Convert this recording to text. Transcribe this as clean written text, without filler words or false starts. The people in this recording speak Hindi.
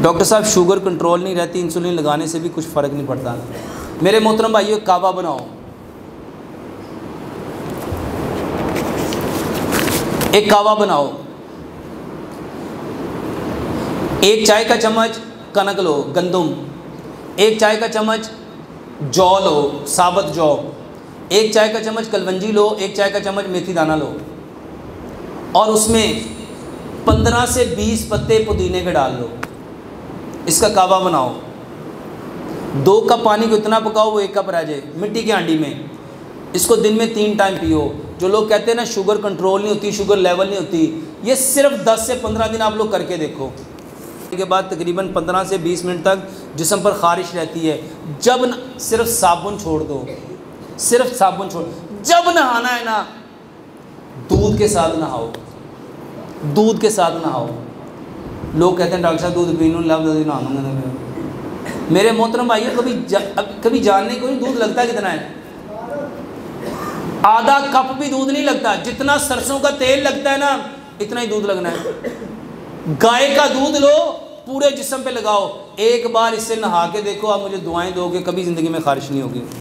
डॉक्टर साहब शुगर कंट्रोल नहीं रहती, इंसुलिन लगाने से भी कुछ फ़र्क नहीं पड़ता। मेरे मोहतरम भाइयों, कावा बनाओ, एक कावा बनाओ। एक चाय का चम्मच कनक लो, गंदम। एक चाय का चम्मच जौ लो, साबुत जौ। एक चाय का चम्मच कलवंजी लो। एक चाय का चम्मच मेथी दाना लो और उसमें 15 से 20 पत्ते पुदीने के डाल लो। इसका कावा बनाओ। 2 कप पानी को इतना पकाओ वो 1 कप रह जाए मिट्टी की हांडी में। इसको दिन में 3 टाइम पियो। जो लोग कहते हैं ना शुगर कंट्रोल नहीं होती, शुगर लेवल नहीं होती, ये सिर्फ 10 से 15 दिन आप लोग करके देखो। के बाद तकरीबन 15 से 20 मिनट तक जिस्म पर ख़ारिश रहती है। जब सिर्फ साबुन छोड़ दो, सिर्फ साबुन छोड़। जब नहाना है ना, दूध के साथ नहाओ, दूध के साथ नहाओ। लोग कहते हैं डॉक्टर साहब दूध पी लूँ, नहा। मेरे मोहतरम भाइयों, कभी जानने को नहीं दूध लगता कितना है। आधा कप भी दूध नहीं लगता। जितना सरसों का तेल लगता है ना, इतना ही दूध लगना है। गाय का दूध लो, पूरे जिस्म पे लगाओ। एक बार इससे नहा के देखो, आप मुझे दुआएं दोगे, कभी ज़िंदगी में ख़ारिश नहीं होगी।